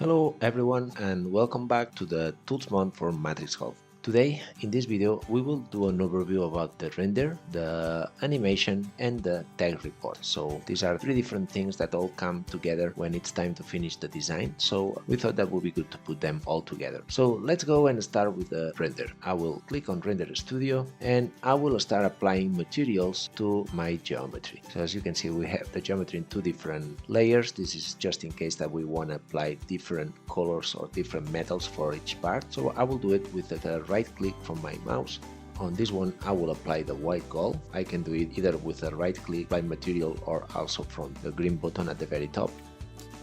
Hello everyone and welcome back to the Tools month for MatrixGold. Today, in this video, we will do an overview about the render, the animation and the tag report. So these are three different things that all come together when it's time to finish the design. So we thought that would be good to put them all together. So let's go and start with the render. I will click on Render Studio and I will start applying materials to my geometry. So as you can see, we have the geometry in two different layers. This is just in case that we want to apply different colors or different metals for each part. So I will do it with the right click from my mouse. On this one I will apply the white gold. I can do it either with a right click, apply material, or also from the green button at the very top.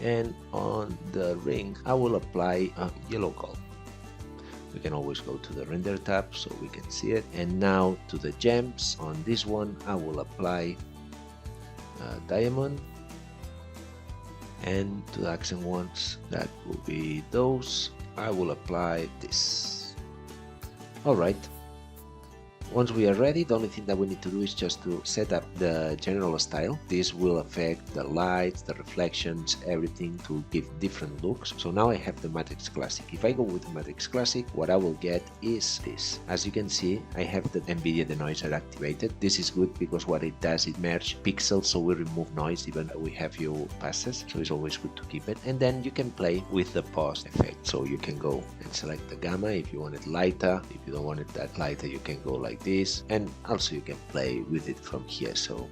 And on the ring I will apply a yellow gold. We can always go to the render tab so we can see it. And now to the gems. On this one I will apply a diamond, and to the accent ones, that will be those, I will apply this. Alright, once we are ready, the only thing that we need to do is just to set up the general style. This will affect the lights, the reflections, everything to give different looks. So now I have the Matrix Classic. If I go with the Matrix Classic, what I will get is this. As you can see, I have the NVIDIA denoiser activated. This is good because what it does, it merges pixels, so we remove noise even though we have few passes. So it's always good to keep it. And then you can play with the pause effect. So you can go and select the gamma if you want it lighter. If you don't want it that lighter, you can go like this, and also you can play with it from here. So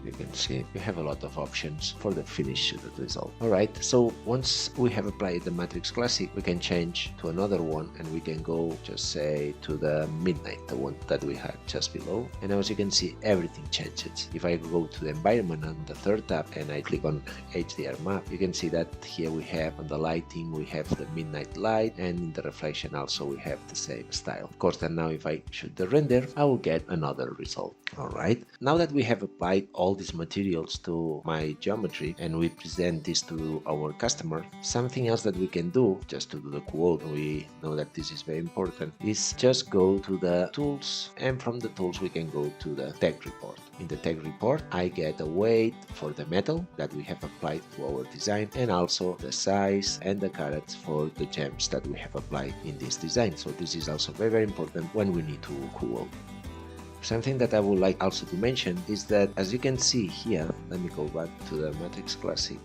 you can see we have a lot of options for the finished result. Alright, so once we have applied the Matrix Classic, we can change to another one and we can go just say to the Midnight, the one that we had just below. And as you can see, everything changes. If I go to the environment on the third tab and I click on HDR map, you can see that here we have on the lighting, we have the midnight light, and in the reflection also we have the same style. Of course, then now if I shoot the render, I will get another result. Alright, now that we have applied all these materials to my geometry and we present this to our customer, something else that we can do, just to do the quote, we know that this is very important, is just go to the tools, and from the tools we can go to the tag report. In the tag report I get a weight for the metal that we have applied to our design, and also the size and the carats for the gems that we have applied in this design. So this is also very important when we need to quote. Something that I would like also to mention is that, as you can see here, let me go back to the Matrix Classic.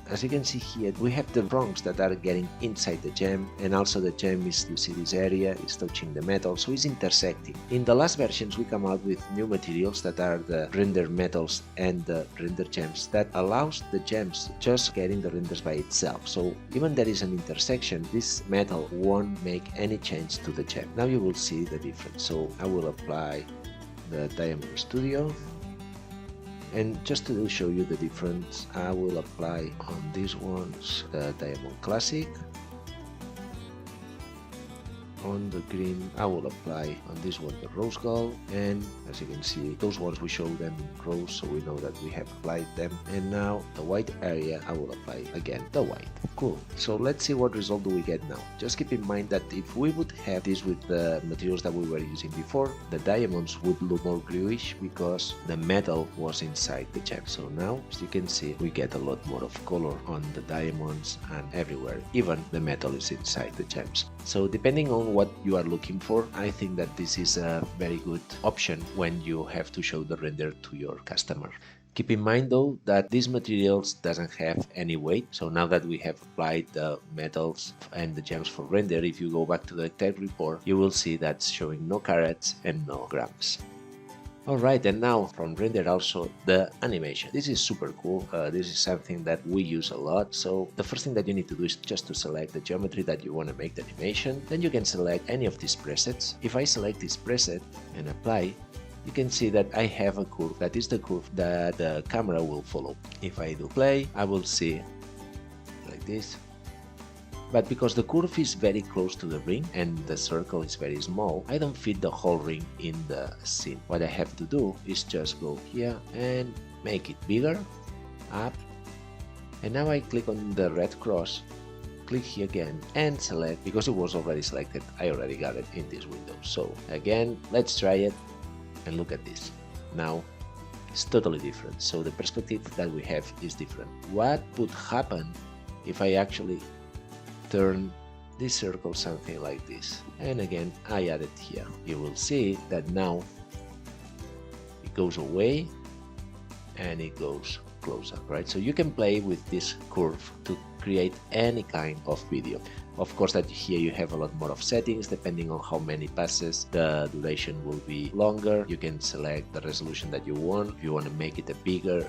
As you can see here, we have the prongs that are getting inside the gem, and also the gem is, you see this area is touching the metal, so it's intersecting. In the last versions we come out with new materials that are the render metals and the render gems that allows the gems just getting the renders by itself. So even there is an intersection, this metal won't make any change to the gem. Now you will see the difference. So I will apply the Diamond Studio. And just to show you the difference, I will apply on these ones the Diamond Classic. On the green I will apply on this one the rose gold, and as you can see those ones we show them in rows, so we know that we have applied them. And now the white area I will apply again the white. Cool. So let's see what result do we get now. Just keep in mind that if we would have this with the materials that we were using before, the diamonds would look more bluish because the metal was inside the gem. So now, as you can see, we get a lot more of color on the diamonds and everywhere. Even the metal is inside the gems. So depending on what you are looking for, I think that this is a very good option when you have to show the render to your customer. Keep in mind though that these materials doesn't have any weight. So now that we have applied the metals and the gems for render, if you go back to the tag report, you will see that's showing no carats and no grams. Alright, and now from render also the animation. This is super cool. This is something that we use a lot. So the first thing that you need to do is just to select the geometry that you want to make the animation. Then you can select any of these presets. If I select this preset and apply, you can see that I have a curve. That is the curve that the camera will follow. If I do play, I will see like this. But because the curve is very close to the ring and the circle is very small, I don't fit the whole ring in the scene. What I have to do is just go here and make it bigger, up, and now I click on the red cross, click here again and select, because it was already selected, I already got it in this window. So again, let's try it and look at this. Now it's totally different. So the perspective that we have is different. What would happen if I actually turn this circle something like this, and again I add it here, you will see that now it goes away and it goes closer, right? So you can play with this curve to create any kind of video. Of course that here you have a lot more of settings depending on how many passes. The duration will be longer. You can select the resolution that you want. If you want to make it a bigger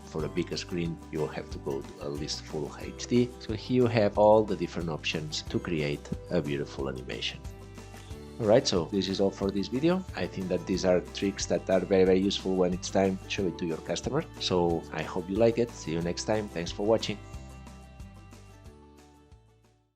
for a bigger screen, you will have to go to at least full HD. So here you have all the different options to create a beautiful animation. Alright, so this is all for this video. I think that these are tricks that are very useful when it's time to show it to your customer. So I hope you like it. See you next time. Thanks for watching.